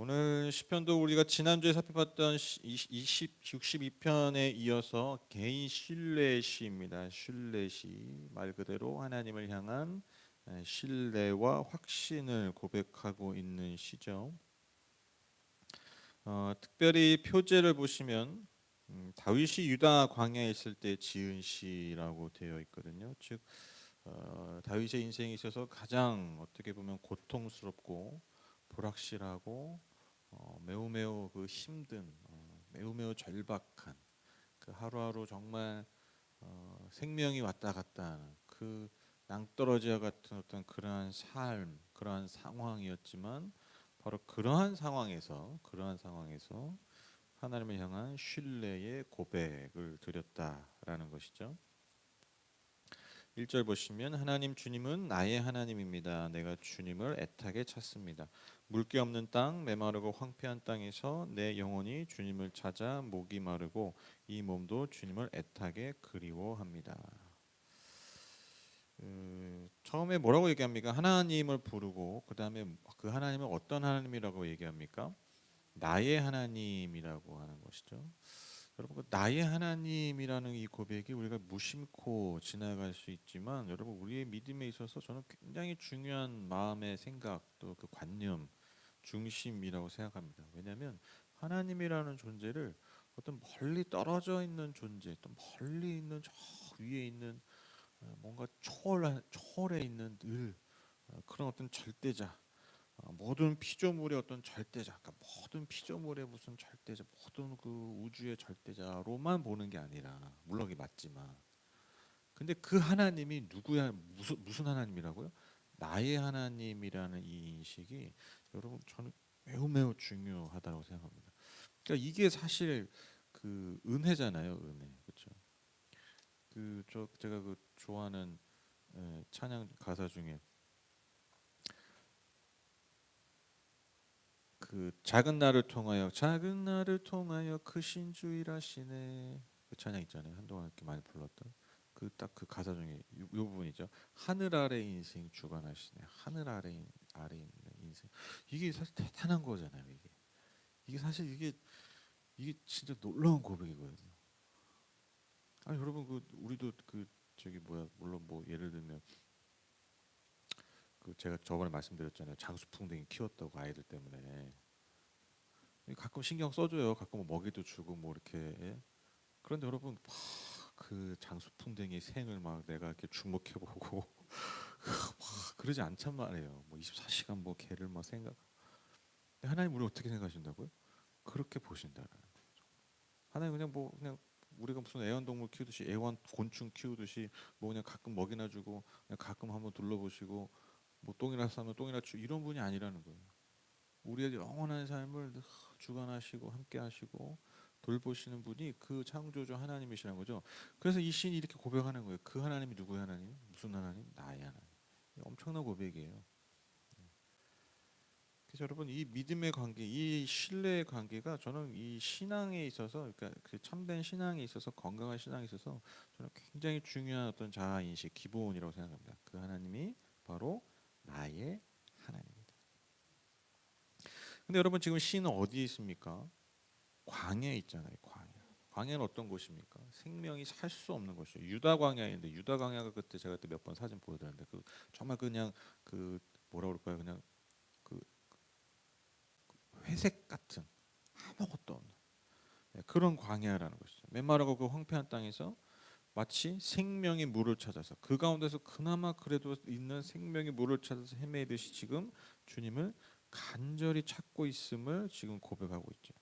오늘 시편도 우리가 지난주에 살펴봤던 62편에 이어서 개인 신뢰의 시입니다. 신뢰의 시, 말 그대로 하나님을 향한 신뢰와 확신을 고백하고 있는 시죠. 특별히 표제를 보시면 다윗이 유다 광야에 있을 때 지은 시라고 되어 있거든요. 즉 다윗의 인생에 있어서 가장 어떻게 보면 고통스럽고 불확실하고 매우 그 힘든 매우 절박한 그 하루하루 정말 생명이 왔다 갔다 하는 그 낭떠러지와 같은 어떤 그러한 삶, 그러한 상황이었지만 바로 그러한 상황에서 하나님을 향한 신뢰의 고백을 드렸다라는 것이죠. 1절 보시면 하나님 주님은 나의 하나님입니다. 내가 주님을 애타게 찾습니다. 물기 없는 땅, 메마르고 황폐한 땅에서 내 영혼이 주님을 찾아 목이 마르고 이 몸도 주님을 애타게 그리워합니다. 처음에 뭐라고 얘기합니까? 하나님을 부르고 그 다음에 그 하나님은 어떤 하나님이라고 얘기합니까? 나의 하나님이라고 하는 것이죠. 여러분, 그 나의 하나님이라는 이 고백이 우리가 무심코 지나갈 수 있지만 여러분 우리의 믿음에 있어서 저는 굉장히 중요한 마음의 생각 또 그 관념 중심이라고 생각합니다. 왜냐하면 하나님이라는 존재를 어떤 멀리 떨어져 있는 존재, 또 멀리 있는 저 위에 있는 뭔가 초월해 있는 늘 그런 어떤 절대자, 모든 피조물의 어떤 절대자, 그러니까 모든 피조물의 무슨 절대자, 모든 그 우주의 절대자로만 보는 게 아니라 물론 이게 맞지만, 근데 그 하나님이 누구야? 무슨 하나님이라고요? 나의 하나님이라는 이 인식이 여러분 저는 매우 중요하다고 생각합니다. 그러니까 이게 사실 그 은혜잖아요, 은혜, 그렇죠? 제가 그 좋아하는 찬양 가사 중에 그 작은 나를 통하여 크신 주 일하시네 그 찬양 있잖아요. 한동안 이렇게 많이 불렀던 그 딱 그 가사 중에 요 부분이죠. 하늘 아래 인생 주관하시네. 하늘 아래 있는 인생 이게 사실 대단한 거잖아요. 이게 사실 이게 진짜 놀라운 고백이거든요. 아니 여러분 그 우리도 그 저기 뭐야 물론 뭐 예를 들면 그 제가 저번에 말씀드렸잖아요. 장수풍뎅이 키웠다고 아이들 때문에 가끔 신경 써줘요. 가끔 뭐 먹이도 주고 뭐 이렇게. 예? 그런데 여러분 그 장수풍뎅이 생을 막 내가 이렇게 주목해보고 막 그러지 않단 말이에요. 뭐 24시간 뭐 걔를 막 생각. 하나님 우리 어떻게 생각하신다고요? 그렇게 보신다는. 하나님 그냥 뭐 그냥 우리가 무슨 애완동물 키우듯이 애완 곤충 키우듯이 뭐 그냥 가끔 먹이나 주고 그냥 가끔 한번 둘러보시고 뭐 똥이나 싸면 똥이나 주 이런 분이 아니라는 거예요. 우리의 영원한 삶을 주관하시고 함께하시고 돌보시는 분이 그 창조주 하나님이시라는 거죠. 그래서 이 시인이 이렇게 고백하는 거예요. 그 하나님이 누구의 하나님? 무슨 하나님? 나의 하나님. 엄청난 고백이에요. 그래서 여러분 이 믿음의 관계, 이 신뢰의 관계가 저는 이 신앙에 있어서, 그러니까 그 참된 신앙에 있어서 건강한 신앙에 있어서 저는 굉장히 중요한 어떤 자아 인식 기본이라고 생각합니다. 그 하나님이 바로 나의 하나님입니다. 근데 여러분 지금 시는 어디에 있습니까? 광야에 있잖아요. 광야. 광야는 어떤 곳입니까? 생명이 살 수 없는 곳이죠. 유다 광야인데 유다 광야가 그때 제가 몇 번 사진 보여드렸는데 그 정말 그냥 그 뭐라 그럴까요? 그냥 그 회색 같은 아무것도 없는 그런 광야라는 것이죠. 메마르고 그 황폐한 땅에서 마치 생명의 물을 찾아서 그 가운데서 그나마 그래도 있는 생명의 물을 찾아서 헤매듯이 지금 주님을 간절히 찾고 있음을 지금 고백하고 있죠.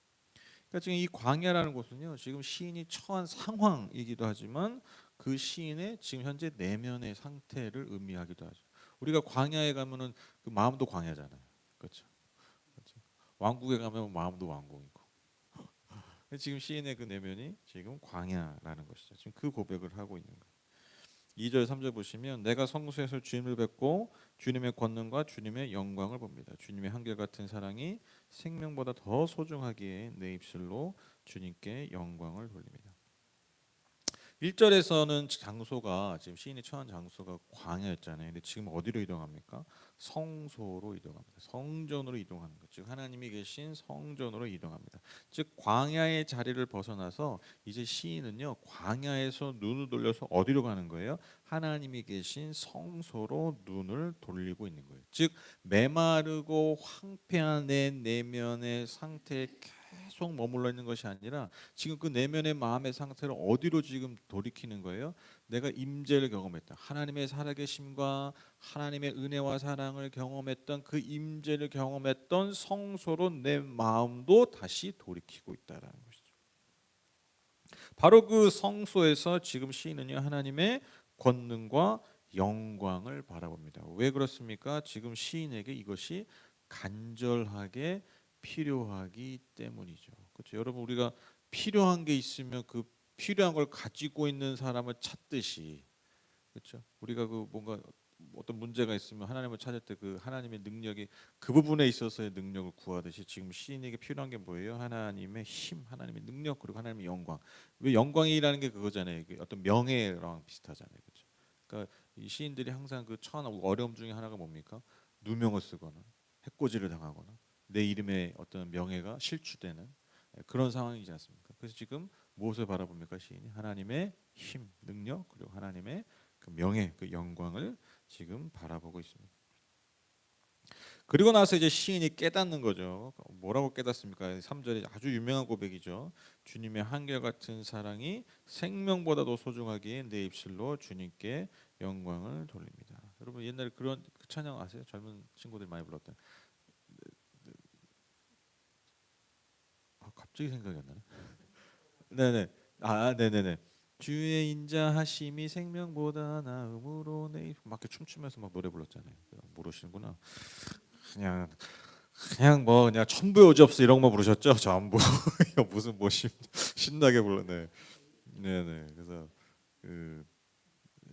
그러니까 지금 이 광야라는 곳은요, 지금 시인이 처한 상황이기도 하지만 그 시인의 지금 현재 내면의 상태를 의미하기도 하죠. 우리가 광야에 가면은 그 마음도 광야잖아요, 그렇죠? 그렇죠? 왕국에 가면 마음도 왕궁이고. 지금 시인의 그 내면이 지금 광야라는 것이죠. 지금 그 고백을 하고 있는 거예요. 2절 3절 보시면 내가 성소에서 주님을 뵙고 주님의 권능과 주님의 영광을 봅니다. 주님의 한결같은 사랑이 생명보다 더 소중하기에 내 입술로 주님께 영광을 돌립니다. 1절에서는 장소가 지금 시인이 처한 장소가 광야였잖아요. 근데 지금 어디로 이동합니까? 성소로 이동합니다. 성전으로 이동하는 거죠. 즉 하나님이 계신 성전으로 이동합니다. 즉 광야의 자리를 벗어나서 이제 시인은요 광야에서 눈을 돌려서 어디로 가는 거예요? 하나님이 계신 성소로 눈을 돌리고 있는 거예요. 즉 메마르고 황폐한 내 내면의 상태에 계속 머물러 있는 것이 아니라 지금 그 내면의 마음의 상태를 어디로 지금 돌이키는 거예요? 내가 임재를 경험했다. 하나님의 살아계심과 하나님의 은혜와 사랑을 경험했던 그 임재를 경험했던 성소로 내 마음도 다시 돌이키고 있다라는 것이죠. 바로 그 성소에서 지금 시인은요 하나님의 권능과 영광을 바라봅니다. 왜 그렇습니까? 지금 시인에게 이것이 간절하게 필요하기 때문이죠. 그렇죠? 여러분 우리가 필요한 게 있으면 그 필요한 걸 가지고 있는 사람을 찾듯이 그렇죠? 우리가 그 뭔가 어떤 문제가 있으면 하나님을 찾을 때 그 하나님의 능력이 그 부분에 있어서의 능력을 구하듯이 지금 시인에게 필요한 게 뭐예요? 하나님의 힘, 하나님의 능력 그리고 하나님의 영광. 왜 영광이라는 게 그거잖아요. 이게 어떤 명예랑 비슷하잖아요. 그렇죠? 그러니까 이 시인들이 항상 그 처한 어려움 중에 하나가 뭡니까? 누명을 쓰거나 해코지를 당하거나 내 이름의 어떤 명예가 실추되는 그런 상황이지 않습니까? 그래서 지금 무엇을 바라봅니까 시인이? 하나님의 힘, 능력 그리고 하나님의 그 명예, 그 영광을 지금 바라보고 있습니다. 그리고 나서 이제 시인이 깨닫는 거죠. 뭐라고 깨닫습니까? 3절에 아주 유명한 고백이죠. 주님의 한결같은 사랑이 생명보다도 소중하기에 내 입술로 주님께 영광을 돌립니다. 여러분 옛날에 그런 그 찬양 아세요? 젊은 친구들 많이 불렀던. 갑자기 생각이 안 나네. 네네. 네네네. 주의 인자하심이 생명보다 나음으로 내 막 이렇게 춤추면서 막 노래 불렀잖아요. 모르시는구나. 그냥 뭐 그냥 천부의 오지없어 이런 거 부르셨죠? 전부 이거 무슨 뭐 신나게 불렀네. 네네. 그래서 그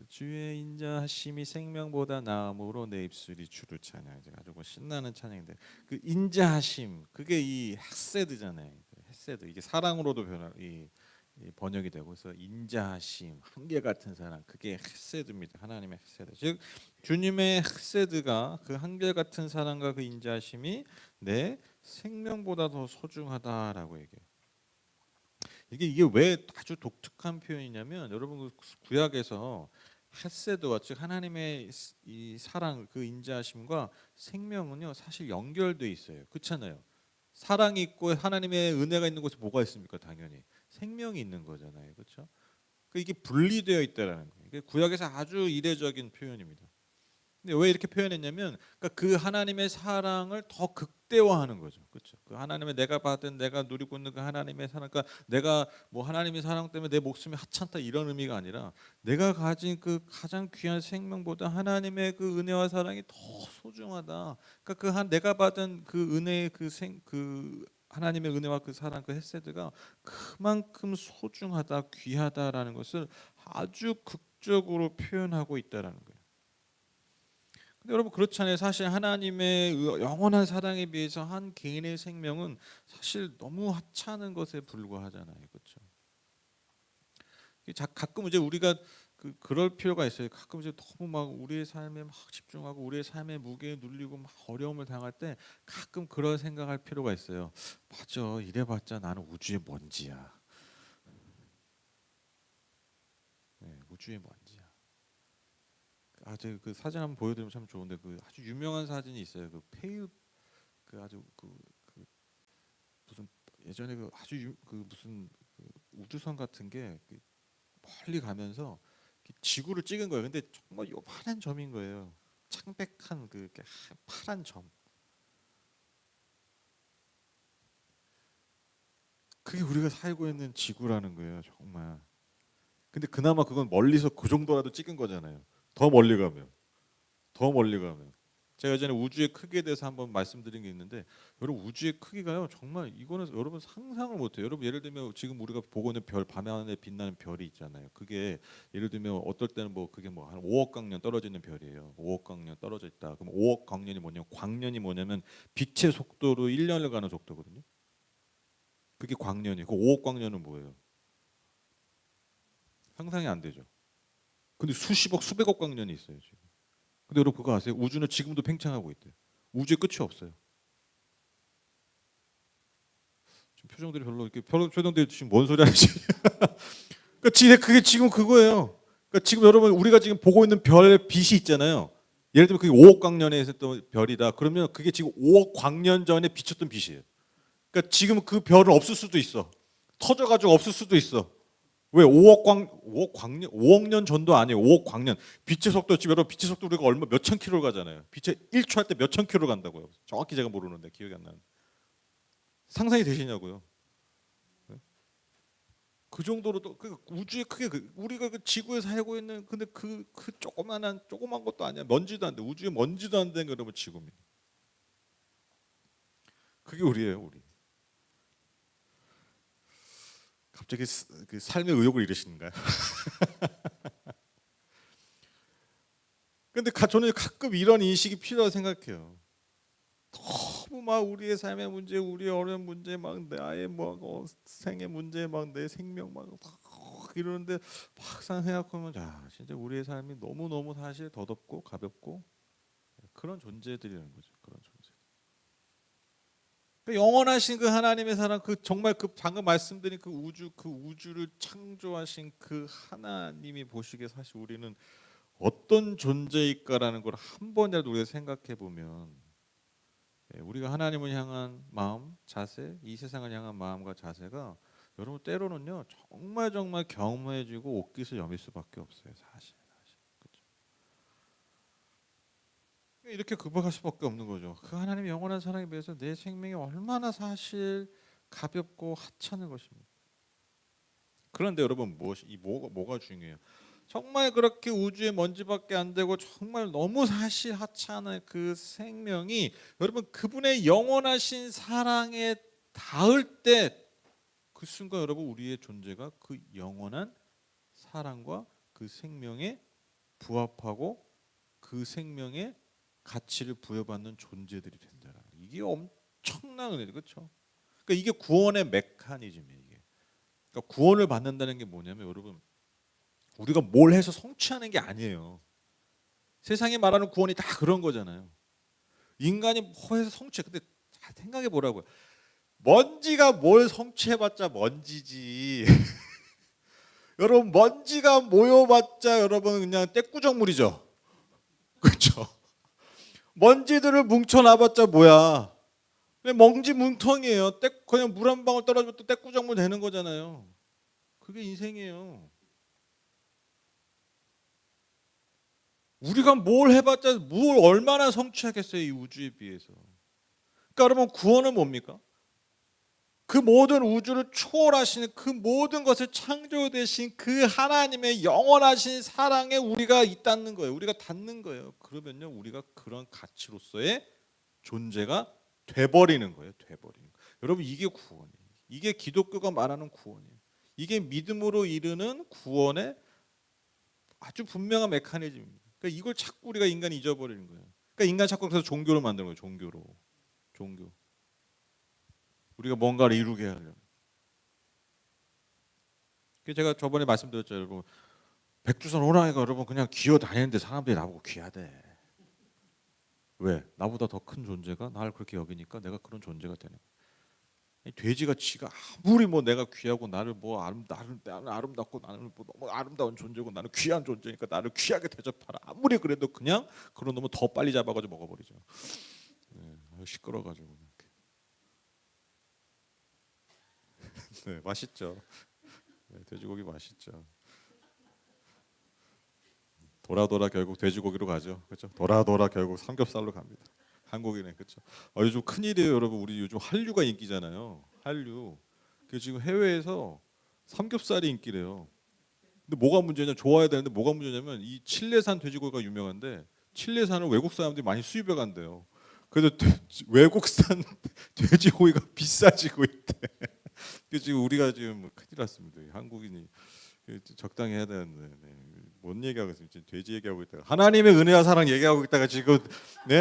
주의 인자하심이 생명보다 나음으로 내 입술이 주를 찬양. 아주 뭐 신나는 찬양인데 그 인자하심 그게 이 헤세드잖아요. 헤세드 이게 사랑으로도 이 번역이 되고 그래서 인자하심 한결 같은 사랑 그게 헤세드입니다. 하나님의 헤세드 즉 주님의 헤세드가 그 한결 같은 사랑과 그 인자하심이 내 생명보다 더 소중하다라고 얘기해요. 이게 왜 아주 독특한 표현이냐면 여러분 그 구약에서 헤세드와 즉 하나님의 이 사랑 그 인자하심과 생명은요 사실 연결돼 있어요. 그렇잖아요. 사랑이 있고 하나님의 은혜가 있는 곳에 뭐가 있습니까? 당연히 생명이 있는 거잖아요. 그렇죠? 이게 분리되어 있다라는 거예요. 이게 구약에서 아주 이례적인 표현입니다. 근데 왜 이렇게 표현했냐면 그러니까 그 하나님의 사랑을 더 극대화하는 거죠. 그렇죠? 그 하나님의 내가 받은 내가 누리고 있는 그 하나님의 사랑 그러니까 내가 뭐 하나님의 사랑 때문에 내 목숨이 하찮다 이런 의미가 아니라 내가 가진 그 가장 귀한 생명보다 하나님의 그 은혜와 사랑이 더 소중하다. 그러니까 그 한 내가 받은 그 은혜의 그 하나님의 은혜와 그 사랑 그 헤세드가 그만큼 소중하다 귀하다라는 것을 아주 극적으로 표현하고 있다라는 거예요. 근데 여러분 그렇잖아요. 사실 하나님의 영원한 사랑에 비해서 한 개인의 생명은 사실 너무 하찮은 것에 불과하잖아요. 그렇죠? 가끔 이제 우리가 그럴 필요가 있어요. 가끔 이제 너무 막 우리의 삶에 막 집중하고 우리의 삶의 무게에 눌리고 막 어려움을 당할 때 가끔 그런 생각할 필요가 있어요. 맞아. 이래봤자 나는 우주의 먼지야. 네, 우주의 먼지야. 제가 그 사진 한번 보여드리면 참 좋은데 그 아주 유명한 사진이 있어요. 그 페이 그 아주 그 무슨 예전에 그 아주 그 무슨 그 우주선 같은 게 멀리 가면서 지구를 찍은 거예요. 근데 정말 요만한 점인 거예요. 창백한 그 이렇게 파란 점. 그게 우리가 살고 있는 지구라는 거예요. 정말. 근데 그나마 그건 멀리서 그 정도라도 찍은 거잖아요. 더 멀리 가면. 더 멀리 가면. 제가 예전에 우주의 크기에 대해서 한번 말씀드린 게 있는데 여러분 우주의 크기가요 정말 이거는 여러분 상상을 못해요. 여러분 예를 들면 지금 우리가 보고 있는 별 밤에 하늘에 빛나는 별이 있잖아요. 그게 예를 들면 어떨 때는 뭐 그게 뭐 한 5억 광년 떨어져 있는 별이에요. 5억 광년 떨어져 있다. 그럼 5억 광년이 뭐냐면 광년이 뭐냐면 빛의 속도로 1년을 가는 속도거든요. 그게 광년이고 5억 광년은 뭐예요? 상상이 안 되죠. 근데 수십억 수백억 광년이 있어요 지금. 근데 여러분 그거 아세요? 우주는 지금도 팽창하고 있대요. 우주의 끝이 없어요. 지금 표정들이 별로 이렇게 표정들이 지금 뭔 소리 하시지? 그러니까 그게 지금 그거예요. 그러니까 지금 여러분 우리가 지금 보고 있는 별 빛이 있잖아요. 예를 들면 그게 5억 광년에 있었던 별이다. 그러면 그게 지금 5억 광년 전에 비쳤던 빛이에요. 그러니까 지금 그 별은 없을 수도 있어. 터져가지고 없을 수도 있어. 왜 5억 년 전도 아니에요. 5억 광년. 빛의 속도 지금 여러분 빛의 속도 우리가 얼마 몇천 킬로를 가잖아요. 빛의 1초 할 때 몇천 킬로를 간다고요. 정확히 제가 모르는데 기억이 안 나는. 상상이 되시냐고요. 그 정도로 또 그 우주에 크게 우리가 그 지구에 살고 있는 근데 그 조그만 것도 아니야. 먼지도 안 돼. 우주에 먼지도 안 되는 게 여러분 지구입니다. 그게 우리예요, 우리. 갑자기 그 삶의 의욕을 잃으시는가요? 근데 저는 가끔 이런 인식이 필요하다고 생각해요. 너무 막 우리의 삶의 문제, 우리의 어려운 문제, 막 나의 뭐 생의 문제, 막 내 생명 막 이러는데 막상 생각하면 야 진짜 우리의 삶이 너무 너무 사실 더덥고 가볍고 그런 존재들이라는 거죠. 그런 존재. 그 영원하신 그 하나님의 사랑, 그 정말 그 방금 말씀드린 그 우주를 창조하신 그 하나님이 보시기에 사실 우리는 어떤 존재일까라는 걸 한 번이라도 우리가 생각해 보면 우리가 하나님을 향한 마음, 자세, 이 세상을 향한 마음과 자세가 여러분 때로는요 정말 정말 겸허해지고 옷깃을 여밀 수밖에 없어요 사실. 그렇죠? 이렇게 급박할 수밖에 없는 거죠. 그 하나님의 영원한 사랑에 비해서 내 생명이 얼마나 사실 가볍고 하찮은 것입니다. 그런데 여러분 뭐가 중요해요? 정말 그렇게 우주의 먼지밖에 안 되고 정말 너무 사실 하찮은 그 생명이 여러분 그분의 영원하신 사랑에 닿을 때 그 순간 여러분 우리의 존재가 그 영원한 사랑과 그 생명에 부합하고 그 생명에 가치를 부여받는 존재들이 된다는 이게 엄청난 은혜죠, 그렇죠? 그러니까 이게 구원의 메커니즘이에요. 이게. 그러니까 구원을 받는다는 게 뭐냐면 여러분 우리가 뭘 해서 성취하는 게 아니에요. 세상이 말하는 구원이 다 그런 거잖아요. 인간이 뭐 해서 성취해. 근데 잘 생각해 보라고요. 먼지가 뭘 성취해봤자 먼지지. 여러분 먼지가 모여봤자 여러분 그냥 떼꾸정물이죠. 그렇죠? 먼지들을 뭉쳐놔봤자 뭐야? 그냥 먼지 뭉텅이에요. 그냥 물 한 방울 떨어지면 또 떼꾸정물 되는 거잖아요. 그게 인생이에요. 우리가 뭘 해봤자 뭘 얼마나 성취하겠어요 이 우주에 비해서. 그러니까 여러분 구원은 뭡니까? 그 모든 우주를 초월하시는 그 모든 것을 창조되신 그 하나님의 영원하신 사랑에 우리가 있다는 거예요. 우리가 닿는 거예요. 그러면요 우리가 그런 가치로서의 존재가 돼버리는 거예요. 돼버리는 거예요. 여러분 이게 구원이에요. 이게 기독교가 말하는 구원이에요. 이게 믿음으로 이르는 구원의 아주 분명한 메커니즘입니다. 그러니까 이걸 자꾸 우리가 인간이 잊어버리는 거예요. 그러니까 인간 자꾸 그래서 종교를 만드는 거예요. 종교. 우리가 뭔가를 이루게 하려고. 제가 저번에 말씀드렸죠, 여러분. 백두산 호랑이가 여러분 그냥 기어 다니는데 사람들이 나보고 귀하대. 왜? 나보다 더 큰 존재가 나를 그렇게 여기니까 내가 그런 존재가 되는 거야. 돼지가 지가 아무리 뭐 내가 귀하고 나를 나는 아름답고 나는 뭐 너무 아름다운 존재고 나는 귀한 존재니까 나를 귀하게 대접하라. 아무리 그래도 그냥 그런 놈은 더 빨리 잡아가지고 먹어버리죠. 네, 시끄러가지고. 네, 맛있죠. 네, 돼지고기 맛있죠. 돌아 결국 돼지고기로 가죠. 그렇죠? 돌아 결국 삼겹살로 갑니다. 한국인은 그렇죠. 요즘 큰일이에요, 여러분. 우리 요즘 한류가 인기잖아요. 한류. 그 지금 해외에서 삼겹살이 인기래요. 근데 뭐가 문제냐? 좋아야 되는데 뭐가 문제냐면 이 칠레산 돼지고기가 유명한데 칠레산을 외국 사람들이 많이 수입해 간대요. 그래서 외국산 돼지고기가 비싸지고 있대. 그 지금 우리가 지금 큰일 났습니다. 한국인이 적당히 해야 되는데 뭔 얘기하고 있어요? 지금 돼지 얘기하고 있다가 하나님의 은혜와 사랑 얘기하고 있다가 지금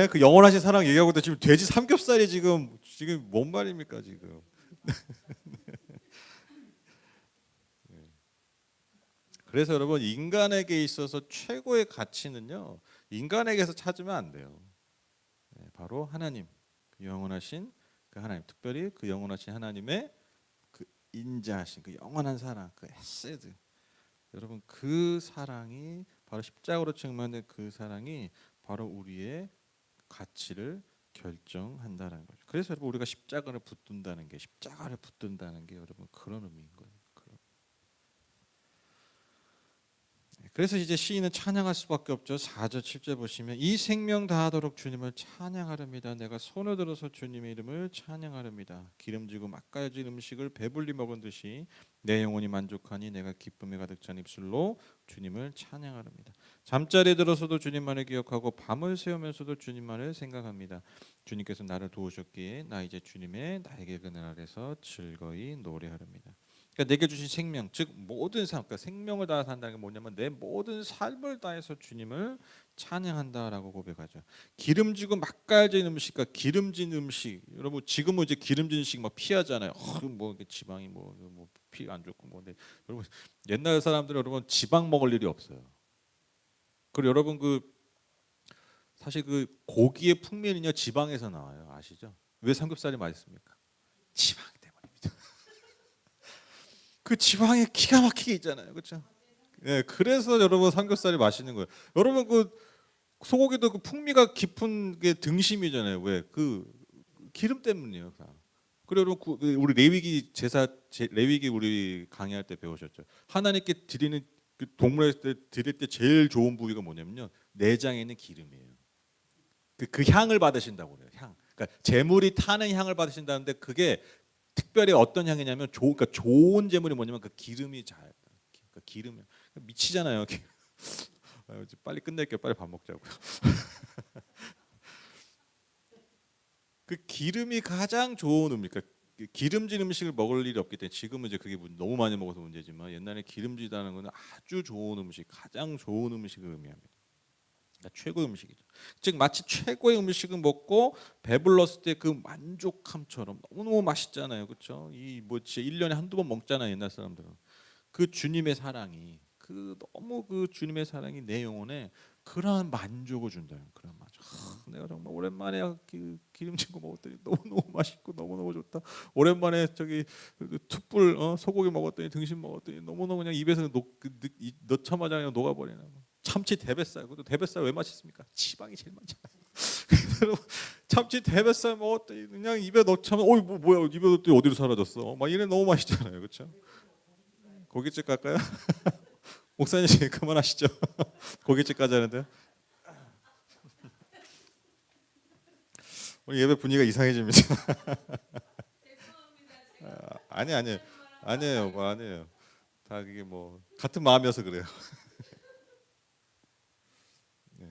그 영원하신 사랑 얘기하고 있다 지금 돼지 삼겹살이 지금 뭔 말입니까 지금? 그래서 여러분 인간에게 있어서 최고의 가치는요 인간에게서 찾으면 안 돼요. 바로 하나님, 그 영원하신 그 하나님, 특별히 그 영원하신 하나님의 그 인자하신 그 영원한 사랑, 그 헤세드. 여러분 그 사랑이 바로 십자가로 증명된 그 사랑이 바로 우리의 가치를 결정한다는 거죠. 그래서 여러분 우리가 십자가를 붙든다는 게 여러분 그런 의미인 거예요. 그래서 이제 시인은 찬양할 수밖에 없죠. 4절 7절 보시면 이 생명 다하도록 주님을 찬양하렵니다. 내가 손을 들어서 주님의 이름을 찬양하렵니다. 기름지고 맛깔진 음식을 배불리 먹은 듯이 내 영혼이 만족하니 내가 기쁨에 가득 찬 입술로 주님을 찬양하렵니다. 잠자리에 들어서도 주님만을 기억하고 밤을 새우면서도 주님만을 생각합니다. 주님께서 나를 도우셨기에 나 이제 주님의 나에게 그늘 아래서 즐거이 노래하렵니다. 그러니까 내게 주신 생명, 즉 모든 삶, 그러니까 생명을 다해서 한다는 게 뭐냐면 내 모든 삶을 다해서 주님을 찬양한다라고 고백하죠. 기름지고 맛깔진 음식, 그러니까 기름진 음식. 여러분 지금은 이제 기름진 음식 막 피하잖아요. 뭐 지방이 뭐 피 안 좋고 뭐. 근데 여러분 옛날 사람들은 여러분 지방 먹을 일이 없어요. 그리고 여러분 그 사실 그 고기의 풍미는요 지방에서 나와요. 아시죠? 왜 삼겹살이 맛있습니까? 지방 때문입니다. 그 지방에 기가 막히게 있잖아요, 그렇죠? 예, 그래서 여러분 삼겹살이 맛있는 거예요. 여러분 그 소고기도 그 풍미가 깊은 게 등심이잖아요. 왜? 그 기름 때문이에요. 다. 그리고 우리 레위기 우리 강의할 때 배우셨죠. 하나님께 드리는 그 동물에 드릴 때 제일 좋은 부위가 뭐냐면요, 내장에 있는 기름이에요. 그 향을 받으신다고 그래요. 향. 그러니까 재물이 타는 향을 받으신다는데 그게 특별히 어떤 향이냐면 그러니까 좋은 재물이 뭐냐면 그 기름이 잘. 그러니까 기름 미치잖아요. 빨리 끝낼게요. 빨리 밥 먹자고요. 그 기름이 가장 좋은 음식. 그러니까 기름진 음식을 먹을 일이 없기 때문에 지금은 이제 그게 너무 많이 먹어서 문제지만 옛날에 기름지다는 것은 아주 좋은 음식, 가장 좋은 음식을 의미합니다. 그러니까 최고의 음식이죠. 즉 마치 최고의 음식을 먹고 배불렀을 때 그 만족함처럼 너무너무 맛있잖아요. 그렇죠? 이 뭐 진짜 1년에 한두 번 먹잖아요. 옛날 사람들은. 그 주님의 사랑이 너무 그 주님의 사랑이 내 영혼에 그러한 만족을 준다는 그런 만족. 내가 정말 오랜만에 기름진 거 먹었더니 너무너무 맛있고 너무너무 좋다. 오랜만에 저기 그 툭불 소고기 먹었더니 등심 먹었더니 너무너무 그냥 입에서 넣자마자 그냥 녹아버리는 참치 대뱃살. 그것도 대뱃살 왜 맛있습니까? 지방이 제일 많잖아요. 참치 대뱃살 먹었더니 그냥 입에 넣자마자 뭐야 입에 넣었더니 어디로 사라졌어. 막 이래 너무 맛있잖아요. 그렇죠? 고깃집 갈까요? 목사님 그만하시죠. 고깃집 가자는데요. 오늘 예배 분위기가 이상해집니다. 아니에요. 뭐 아니에요. 다 그게 뭐 같은 마음이어서 그래요. 네.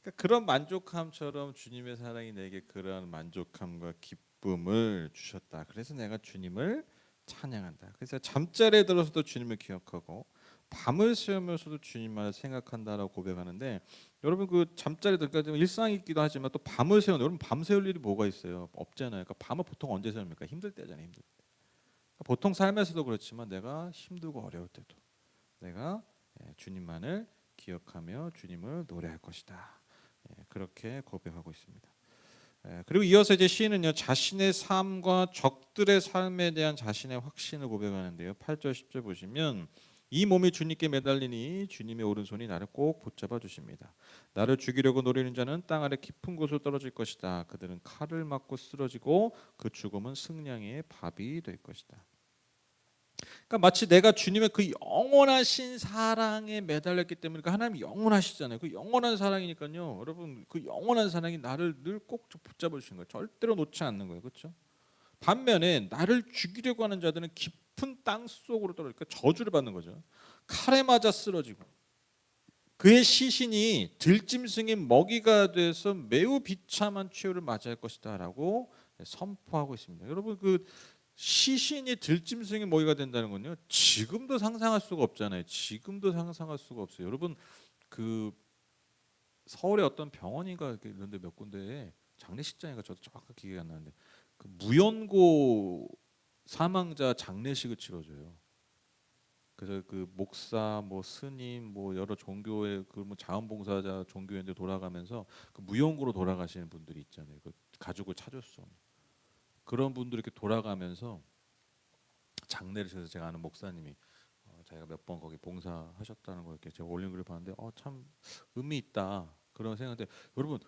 그러니까 그런 만족함처럼 주님의 사랑이 내게 그러한 만족함과 기쁨을 주셨다. 그래서 내가 주님을 찬양한다. 그래서 잠자리에 들어서도 주님을 기억하고 밤을 새우면서도 주님만을 생각한다라고 고백하는데 여러분 그 잠자리에 들까지 일상이 있기도 하지만 또 밤을 새우는 여러분 밤 새울 일이 뭐가 있어요? 없잖아요. 그러니까 밤을 보통 언제 새웁니까? 힘들 때잖아요. 힘들 때. 그러니까 보통 삶에서도 그렇지만 내가 힘들고 어려울 때도 내가 주님만을 기억하며 주님을 노래할 것이다. 그렇게 고백하고 있습니다. 그리고 이어서 이제 시인은요 자신의 삶과 적들의 삶에 대한 자신의 확신을 고백하는데요. 8절 10절 보시면 이 몸이 주님께 매달리니 주님의 오른손이 나를 꼭 붙잡아 주십니다. 나를 죽이려고 노리는 자는 땅 아래 깊은 곳으로 떨어질 것이다. 그들은 칼을 맞고 쓰러지고 그 죽음은 승냥이의 밥이 될 것이다. 그러니까 마치 내가 주님의 그 영원하신 사랑에 매달렸기 때문에 그러니까 하나님이 영원하시잖아요. 그 영원한 사랑이니까요. 여러분 그 영원한 사랑이 나를 늘 꼭 붙잡아 주시는 거예요. 절대로 놓지 않는 거예요. 그렇죠? 반면에 나를 죽이려고 하는 자들은 깊은 땅 속으로 떨어지니까 저주를 받는 거죠. 칼에 맞아 쓰러지고 그의 시신이 들짐승의 먹이가 돼서 매우 비참한 최후를 맞이할 것이다라고 선포하고 있습니다. 여러분 그 시신이 들짐승의 먹이가 된다는 건요. 지금도 상상할 수가 없잖아요. 지금도 상상할 수가 없어요. 여러분 그 서울의 어떤 병원인가 이런데 몇 군데에 장례식장인가 저도 정확하게 기억이 안 나는데 그 무연고 사망자 장례식을 치러줘요. 그래서 그 목사, 뭐 스님, 뭐 여러 종교의 그 뭐 자원봉사자 종교인들 돌아가면서 그 무용고로 돌아가시는 분들이 있잖아요. 그 가족을 찾을 수 없는 그런 분들이 이렇게 돌아가면서 장례를 지어서 제가 아는 목사님이 자기가 몇 번 거기 봉사하셨다는 거 이렇게 제가 올린 글을 봤는데 참 의미 있다 그런 생각인데 여러분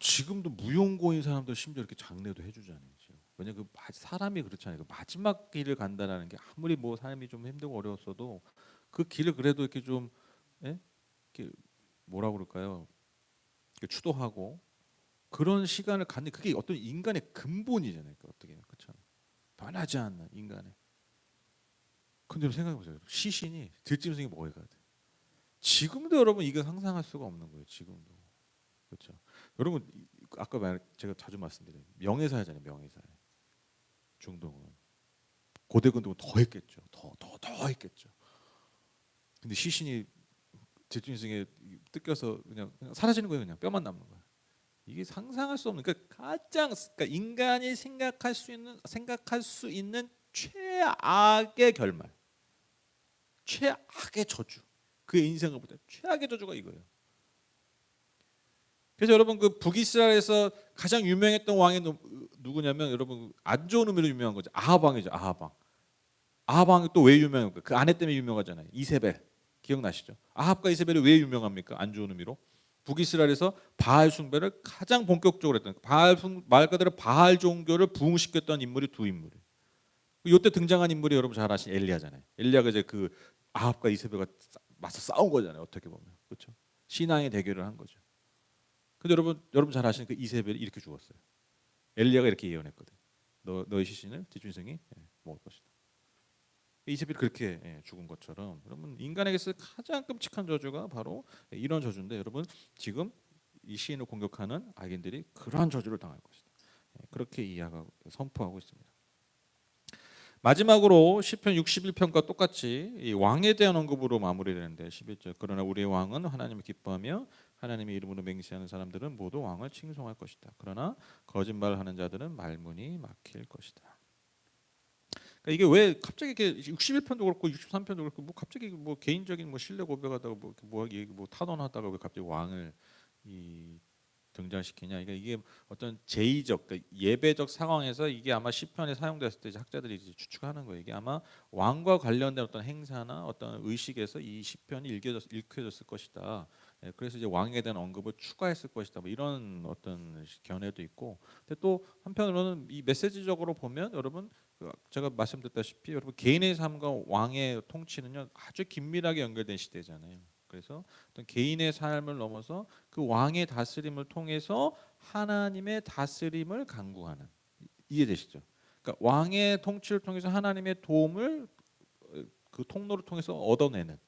지금도 무용고인 사람들 심지어 이렇게 장례도 해주잖아요. 지금. 왜냐 그 사람이 그렇잖아요. 그 마지막 길을 간다라는 게 아무리 뭐 삶이 좀 힘들고 어려웠어도 그 길을 그래도 이렇게 좀 예? 이렇게 뭐라 그럴까요? 이렇게 추도하고 그런 시간을 갖는 그게 어떤 인간의 근본이잖아요. 그 어떻게 그렇죠? 변하지 않는 인간의. 근데 생각해 보세요. 시신이 들짐승이 먹어야 돼. 지금도 여러분 이거 상상할 수가 없는 거예요. 지금도 그렇죠. 여러분 아까 제가 자주 말씀드려요. 명예사회잖아요. 명예사회. 중동은 고대근동은 더 했겠죠. 더 했겠죠. 근데 시신이 들짐승에 뜯겨서 그냥 사라지는 거예요. 그냥 뼈만 남는 거예요. 이게 상상할 수 없는 그러니까 인간이 생각할 수 있는 최악의 결말, 최악의 저주. 그의 인생을 보자 최악의 저주가 이거예요. 그래서 여러분 그 북이스라엘에서 가장 유명했던 왕이 누구냐면 여러분 안 좋은 의미로 유명한 거죠. 아합 왕이죠. 아합 왕. 아합 왕이 또 왜 유명합니까? 그 아내 때문에 유명하잖아요. 이세벨 기억나시죠? 아합과 이세벨이 왜 유명합니까? 안 좋은 의미로 북이스라엘에서 바알 숭배를 가장 본격적으로 했던 말 그대로 바알 종교를 부흥시켰던 인물이 두 인물이에요. 이때 등장한 인물이 여러분 잘 아시는 엘리야잖아요. 엘리야가 이제 그 아합과 이세벨과 맞서 싸운 거잖아요. 어떻게 보면 그렇죠? 신앙의 대결을 한 거죠. 근데 여러분 잘 아시는 그 이세벨이 이렇게 죽었어요. 엘리야가 이렇게 예언했거든. 너의 시신을 뒤짐승이 먹을 것이다. 이세벨이 그렇게 죽은 것처럼 여러분 인간에게서 가장 끔찍한 저주가 바로 이런 저주인데 여러분 지금 이 시인을 공격하는 악인들이 그러한 저주를 당할 것이다. 그렇게 이해하고 선포하고 있습니다. 마지막으로 시편 61편과 똑같이 이 왕에 대한 언급으로 마무리되는데 11절 그러나 우리의 왕은 하나님을 기뻐하며 하나님의 이름으로 맹세하는 사람들은 모두 왕을 칭송할 것이다. 그러나 거짓말하는 자들은 말문이 막힐 것이다. 그러니까 이게 왜 갑자기 이렇게 61편도 그렇고 63편도 그렇고 뭐 갑자기 뭐 개인적인 뭐 신뢰 고백하다가 뭐 탄원하다가 왜 갑자기 왕을 이 등장시키냐. 이게 어떤 제의적 그러니까 예배적 상황에서 이게 아마 시편에 사용됐을 때 학자들이 이제 추측하는 거예요. 이게 아마 왕과 관련된 어떤 행사나 어떤 의식에서 이 시편이 읽혀졌을 것이다. 그래서 이제 왕에 대한 언급을 추가했을 것이다. 뭐 이런 어떤 견해도 있고. 근데 또 한편으로는 이 메시지적으로 보면 여러분 제가 말씀드렸다시피 여러분 개인의 삶과 왕의 통치는요 아주 긴밀하게 연결된 시대잖아요. 그래서 어떤 개인의 삶을 넘어서 그 왕의 다스림을 통해서 하나님의 다스림을 간구하는 이해되시죠? 그러니까 왕의 통치를 통해서 하나님의 도움을 그 통로를 통해서 얻어내는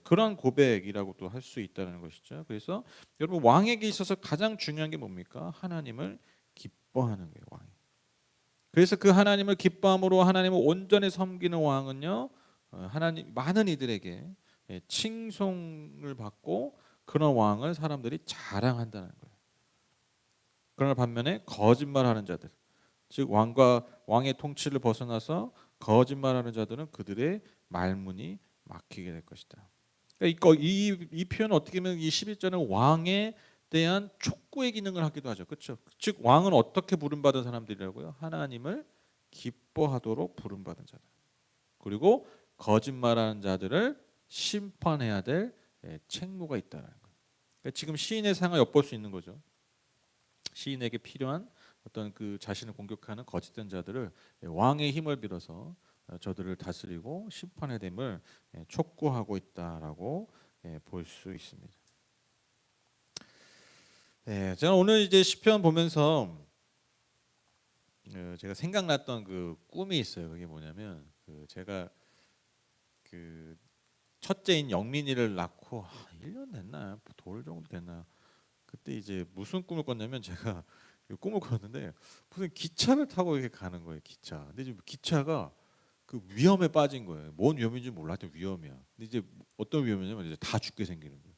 그런 고백이라고 또 할 수 있다는 것이죠. 그래서 여러분 왕에게 있어서 가장 중요한 게 뭡니까? 하나님을 기뻐하는 거예요. 왕이. 그래서 그 하나님을 기뻐함으로 하나님을 온전히 섬기는 왕은요 하나님 많은 이들에게 칭송을 받고 그런 왕을 사람들이 자랑한다는 거예요. 그러나 반면에 거짓말하는 자들, 즉 왕의 통치를 벗어나서 거짓말하는 자들은 그들의 말문이 막히게 될 것이다. 그러니까 이 표현은 어떻게 보면 이 11절은 왕에 대한 촉구의 기능을 하기도 하죠. 그렇죠? 즉 왕은 어떻게 부름받은 사람들이라고요? 하나님을 기뻐하도록 부름받은 자들. 그리고 거짓말하는 자들을 심판해야 될 책무가 있다는 거예요. 그러니까 지금 시인의 상을 엿볼 수 있는 거죠. 시인에게 필요한 어떤 그 자신을 공격하는 거짓된 자들을 왕의 힘을 빌어서 저들을 다스리고 심판의 됨을 촉구하고 있다라고 볼 수 있습니다. 제가 오늘 이제 시편 보면서 제가 생각났던 그 꿈이 있어요. 그게 뭐냐면 제가 그 첫째인 영민이를 낳고 1년 됐나요? 돌 정도 됐나요? 그때 이제 무슨 꿈을 꿨냐면 제가 꿈을 꿨는데 무슨 기차를 타고 이렇게 가는 거예요. 기차. 근데 이제 기차가 그 위험에 빠진 거예요. 뭔 위험인지 몰라. 하여튼 위험이야. 근데 이제 어떤 위험이냐면 이제 다 죽게 생기는 거예요.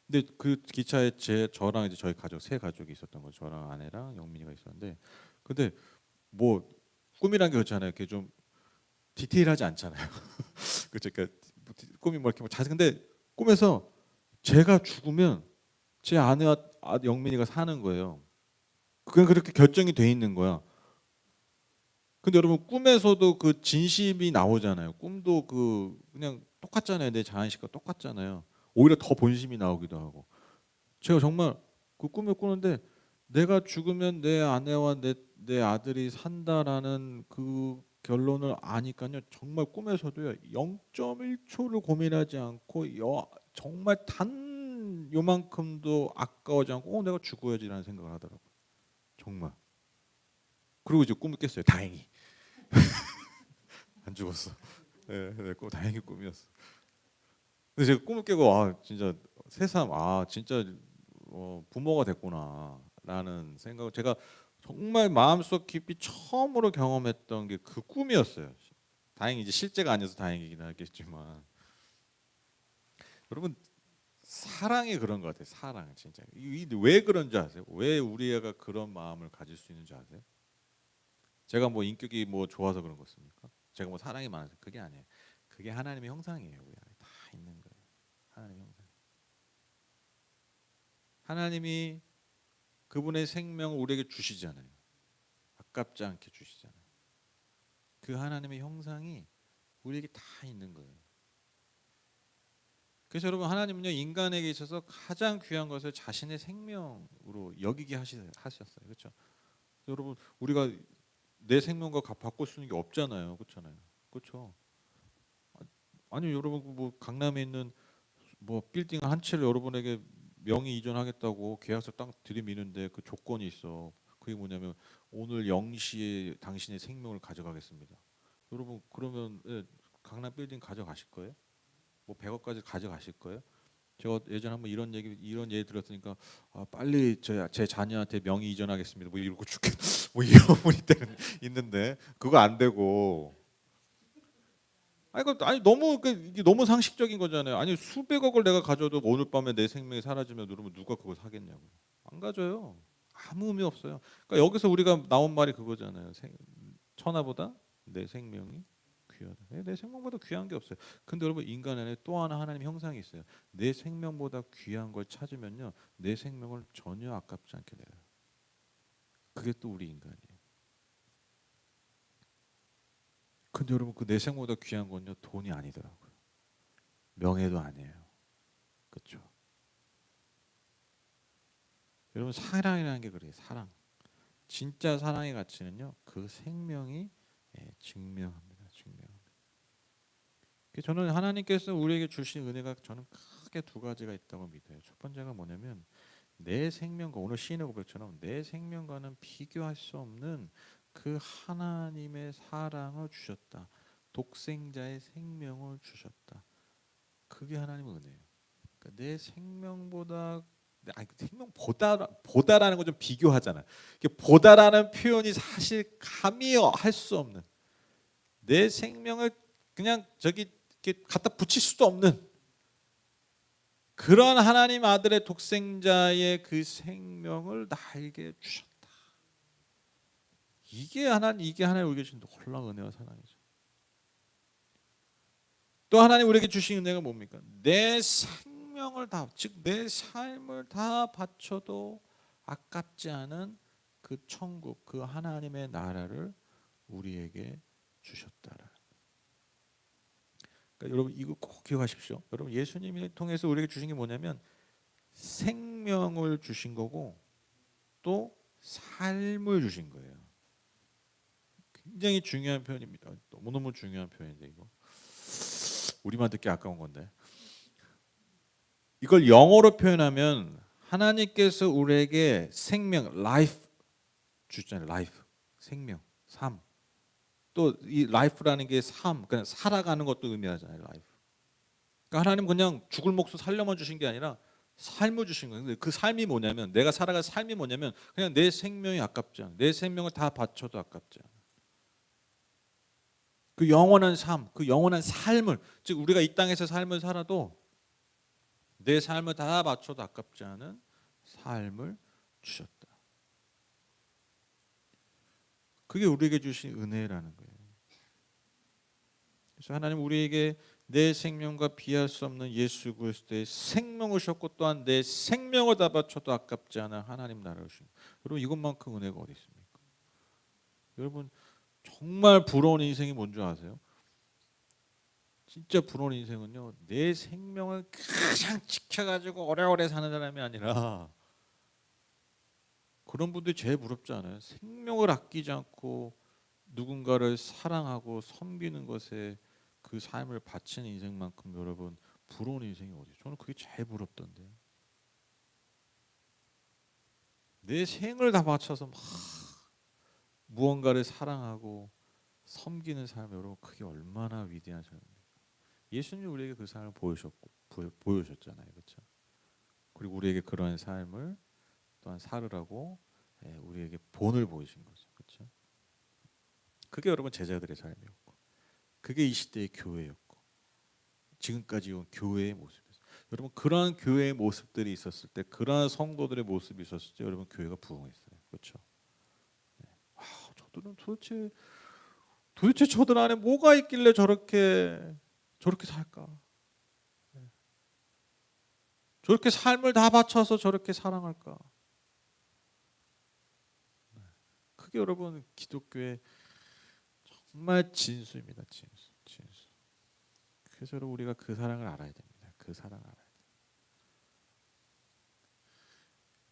근데 그 기차에 저랑 이제 저희 가족 세 가족이 있었던 거죠. 저랑 아내랑 영민이가 있었는데 근데 뭐 꿈이란 게 그렇잖아요. 이렇게 좀 디테일하지 않잖아요. 그렇죠. 그러니까 꿈이 뭐 이렇게 자세. 근데 꿈에서 제가 죽으면 제 아내와 영민이가 사는 거예요. 그냥 그렇게 결정이 돼 있는 거야. 근데 여러분 꿈에서도 그 진심이 나오잖아요. 꿈도 그냥 똑같잖아요. 내 자의식과 똑같잖아요. 오히려 더 본심이 나오기도 하고. 제가 정말 그 꿈을 꾸는데 내가 죽으면 내 아내와 내 아들이 산다라는 그 결론을 아니까요. 정말 꿈에서도요. 0.1초를 고민하지 않고 정말 단 요만큼도 아까워지 않고 내가 죽어야지라는 생각을 하더라고요. 정말. 그리고 이제 꿈을 깼어요. 다행히. 안 죽었어. 네, 다행히 꿈이었어. 근데 제가 꿈을 깨고 진짜 새삼 진짜 부모가 됐구나라는 생각을 제가 정말 마음속 깊이 처음으로 경험했던 게 그 꿈이었어요. 다행히 이제 실제가 아니어서 다행이긴 하겠지만 여러분 사랑이 그런 것 같아요. 사랑 진짜 왜 그런지 아세요? 왜 우리 애가 그런 마음을 가질 수 있는지 아세요? 제가 뭐 인격이 뭐 좋아서 그런 것입니까? 제가 뭐 사랑이 많아서 그게 아니에요. 그게 하나님의 형상이에요. 우리 안에 다 있는 거예요. 하나님의 형상. 하나님이 그분의 생명을 우리에게 주시잖아요. 아깝지 않게 주시잖아요. 그 하나님의 형상이 우리에게 다 있는 거예요. 그래서 여러분 하나님은요 인간에게 있어서 가장 귀한 것을 자신의 생명으로 여기게 하셨어요. 그렇죠? 여러분 우리가 내 생명과 바꿀 수 있는 게 없잖아요. 그렇잖아요. 그렇죠? 아니 여러분 뭐 강남에 있는 뭐 빌딩 한 채를 여러분에게 명의 이전하겠다고 계약서 딱 들이미는데 그 조건이 있어. 그게 뭐냐면 오늘 0시에 당신의 생명을 가져가겠습니다. 여러분 그러면 강남 빌딩 가져가실 거예요? 뭐 100억까지 가져가실 거예요? 제가 예전에 한번 이런 얘기 들었으니까 빨리 제 자녀한테 명의 이전하겠습니다. 뭐 이러고 죽겠 뭐 이런 분이 있는데 그거 안 되고 아니 너무 이게 너무 상식적인 거잖아요. 아니 수백억을 내가 가져도 오늘 밤에 내 생명이 사라지면 그러면 누가 그걸 사겠냐고. 안 가져요. 아무 의미 없어요. 그러니까 여기서 우리가 나온 말이 그거잖아요. 천하보다 내 생명이 귀하다. 내 생명보다 귀한 게 없어요. 근데 여러분 인간 안에 또 하나 하나님 형상이 있어요. 내 생명보다 귀한 걸 찾으면요, 내 생명을 전혀 아깝지 않게 돼요. 그게 또 우리 인간이에요. 근데 여러분 그 내 생명보다 귀한 건요 돈이 아니더라고요. 명예도 아니에요. 그렇죠? 여러분 사랑이라는 게 그래요. 사랑. 진짜 사랑의 가치는요 그 생명이 증명합니다. 증명합니다. 저는 하나님께서 우리에게 주신 은혜가 저는 크게 두 가지가 있다고 믿어요. 첫 번째가 뭐냐면 내 생명과 오늘 시인의 고백처럼 내 생명과는 비교할 수 없는 그 하나님의 사랑을 주셨다. 독생자의 생명을 주셨다. 그게 하나님의 은혜예요. 그러니까 내 생명보다 보다라는 거 좀 비교하잖아요. 보다라는 표현이 사실 감히 할 수 없는 내 생명을 그냥 저기 이렇게 갖다 붙일 수도 없는 그런 하나님 아들의 독생자의 그 생명을 나에게 주셨다. 이게 하나님 우리에게 주신 놀라운 은혜와 사랑이죠. 또 하나님 우리에게 주신 은혜가 뭡니까? 내 생명을 다, 즉 내 삶을 다 바쳐도 아깝지 않은 그 천국, 그 하나님의 나라를 우리에게 주셨다라. 그러니까 여러분 이거 꼭 기억하십시오. 여러분 예수님을 통해서 우리에게 주신 게 뭐냐면 생명을 주신 거고 또 삶을 주신 거예요. 굉장히 중요한 표현입니다. 너무너무 중요한 표현인데 이거 우리만 듣기 아까운 건데 이걸 영어로 표현하면 하나님께서 우리에게 생명, life 주잖아요. life, 생명, 삶. 또 이 life라는 게 삶, 그냥 살아가는 것도 의미하잖아요. life. 그러니까 하나님 그냥 죽을 목숨 살려만 주신 게 아니라 삶을 주신 거예요. 근데 그 삶이 뭐냐면 내가 살아갈 삶이 뭐냐면 그냥 내 생명이 아깝지 않아. 내 생명을 다 바쳐도 아깝지 않아. 그 영원한 삶, 그 영원한 삶을 즉 우리가 이 땅에서 삶을 살아도 내 삶을 다 바쳐도 아깝지 않은 삶을 주셨다. 그게 우리에게 주신 은혜라는 거예요. 그래서 하나님 우리에게 내 생명과 비할 수 없는 예수 그리스도의 생명을 주셨고 또한 내 생명을 다 바쳐도 아깝지 않아 하나님 나라를 주신. 여러분 이것만큼 은혜가 어디 있습니까? 여러분 정말 부러운 인생이 뭔지 아세요? 진짜 부러운 인생은요, 내 생명을 그냥 지켜가지고 오래오래 사는 사람이 아니라, 그런 분들이 제일 부럽지 않아요? 생명을 아끼지 않고 누군가를 사랑하고 섬기는 것에 그 삶을 바치는 인생만큼 여러분 부러운 인생이 어디요? 저는 그게 제일 부럽던데. 내 생을 다 바쳐서 막 무언가를 사랑하고 섬기는 삶, 여러분 그게 얼마나 위대한 삶입니까? 예수님이 우리에게 그 삶을 보여주셨잖아요, 그렇죠? 그리고 우리에게 그러한 삶을 또한 살으라고 우리에게 본을 보이신 거죠, 그렇죠? 그게 여러분 제자들의 삶이었고, 그게 이 시대의 교회였고, 지금까지 온 교회의 모습이었어요. 여러분 그러한 교회의 모습들이 있었을 때, 그러한 성도들의 모습이 있었을 때, 여러분 교회가 부흥했어요, 그렇죠? 저들은 도대체 저들 안에 뭐가 있길래 저렇게 살까? 저렇게 삶을 다 바쳐서 저렇게 사랑할까? 그게 여러분 기독교의 정말 진수입니다. 진수. 그래서 여러분 우리가 그 사랑을 알아야 됩니다. 그 사랑을 알아야 돼요.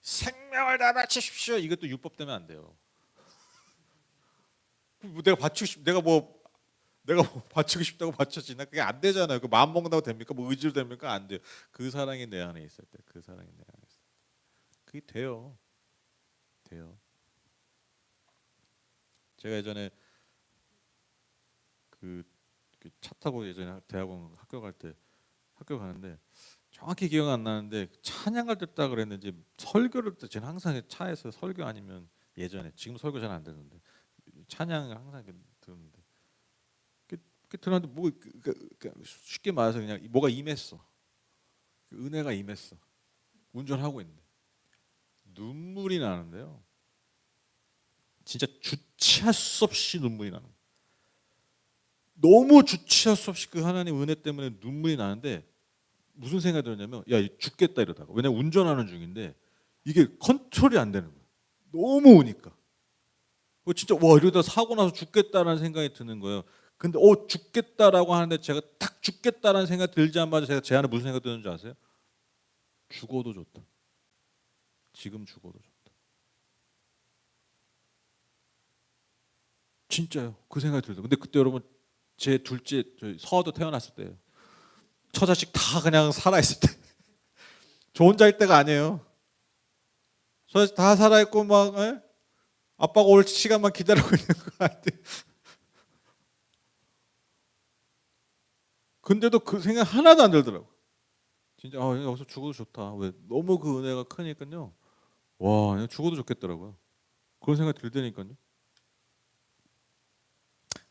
생명을 다 바치십시오. 이것도 율법 때문에 안 돼요. 내가 바치고 싶다고 바쳐지나? 그게 안 되잖아요. 그 마음 먹는다고 됩니까? 뭐 의지로 됩니까? 안 돼요. 그 사랑이 내 안에 있을 때, 그 사랑이 내 안에 있을 때, 그게 돼요. 돼요. 제가 예전에 차 타고 예전에 대학원 학교 가는데 정확히 기억 안 나는데 찬양을 듣다 그랬는지 설교를 듣 저는 항상 차에서 설교 아니면 예전에 지금 설교 잘 안 듣는데 찬양을 항상 듣는데 들었는데 쉽게 말해서 그냥 뭐가 임했어. 은혜가 임했어. 운전하고 있는데 눈물이 나는데요. 진짜 주체할 수 없이 눈물이 나는 거예요. 너무 주체할 수 없이 그 하나님 은혜 때문에 눈물이 나는데 무슨 생각이 들었냐면 야 죽겠다 이러다가 왜냐면 운전하는 중인데 이게 컨트롤이 안 되는 거예요. 너무 오니까 진짜 와 이러다 사고 나서 죽겠다라는 생각이 드는 거예요. 근데 죽겠다라고 하는데 제가 딱 죽겠다라는 생각이 들자마자 제 안에 무슨 생각이 드는지 아세요? 죽어도 좋다. 지금 죽어도 좋다. 진짜요. 그 생각이 들어요. 근데 그때 여러분 제 둘째 서아도 태어났을 때예요. 처자식 다 그냥 살아있을 때. 저 혼자일 때가 아니에요. 처자식 다 살아있고 막 아빠가 올 시간만 기다리고 있는 거 같아. 근데도 그 생각 하나도 안 들더라고. 진짜 여기서 죽어도 좋다. 왜 너무 그 은혜가 크니까요. 와 그냥 죽어도 좋겠더라고요. 그런 생각 들다니까요.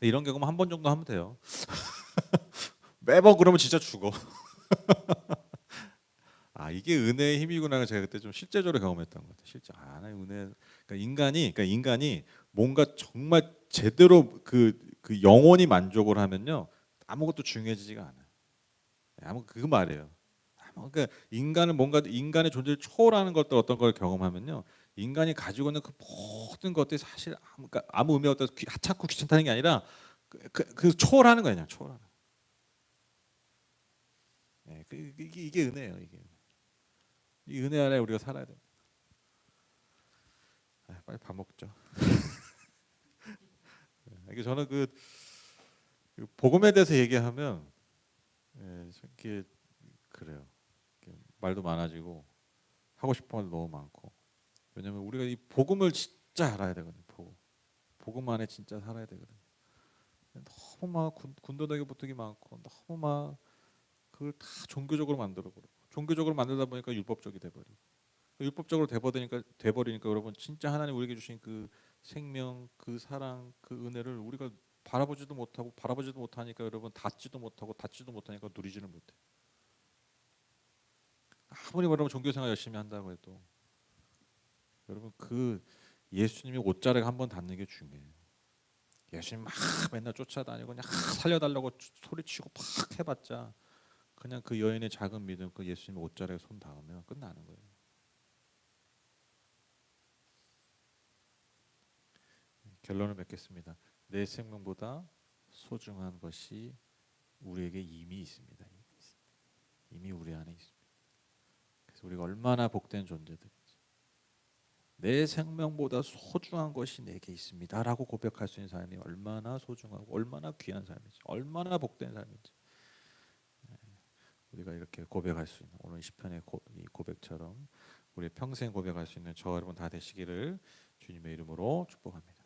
이런 경험 한 번 정도 하면 돼요. 매번 그러면 진짜 죽어. 이게 은혜의 힘이구나. 제가 그때 좀 실제적으로 경험했던 것 같아요. 실제 은혜. 그러니까 인간이 뭔가 정말 제대로 그 영혼이 만족을 하면요 아무것도 중요해지지가 않아요. 그 말이에요. 그러니까 인간의 존재를 초월하는 것들 어떤 걸 경험하면요 인간이 가지고 있는 그 모든 것들이 사실 아무 의미가 없다. 하찮고 귀찮다는 게 아니라 그 초월하는 거예요. 그냥 초월하는. 이게 은혜예요. 이 은혜 안에 우리가 살아야 돼. 빨리 밥 먹죠. 이게 저는 그 복음에 대해서 얘기하면 이게 그래요. 말도 많아지고 하고 싶은 말도 너무 많고. 왜냐면 우리가 이 복음을 진짜 알아야 되거든요. 복음 안에 진짜 살아야 되거든요. 너무 막 군더더기 보통이 많고 너무 막 그걸 다 종교적으로 만들어 버리고 종교적으로 만들다 보니까 율법적이 돼버리고 율법적으로 돼버리니까 여러분 진짜 하나님 우리에게 주신 그 생명, 그 사랑, 그 은혜를 우리가 바라보지도 못하니까 여러분 닿지도 못하니까 누리지는 못해. 아무리 여러분 종교생활 열심히 한다고 해도 여러분 그 예수님이 옷자락 한번 닿는 게 중요해요. 예수님 막 맨날 쫓아다니고 그냥 살려달라고 소리치고 막 해봤자 그냥 그 여인의 작은 믿음, 그 예수님 옷자락에 손 닿으면 끝나는 거예요. 결론을 맺겠습니다. 내 생명보다 소중한 것이 우리에게 이미 있습니다. 이미 우리 안에 있습니다. 그래서 우리가 얼마나 복된 존재들인지, 내 생명보다 소중한 것이 내게 있습니다라고 고백할 수 있는 삶이 얼마나 소중하고 얼마나 귀한 삶인지, 얼마나 복된 삶인지 우리가 이렇게 고백할 수 있는 오늘 시편의 이 고백처럼 우리 평생 고백할 수 있는 저와 여러분 다 되시기를 주님의 이름으로 축복합니다.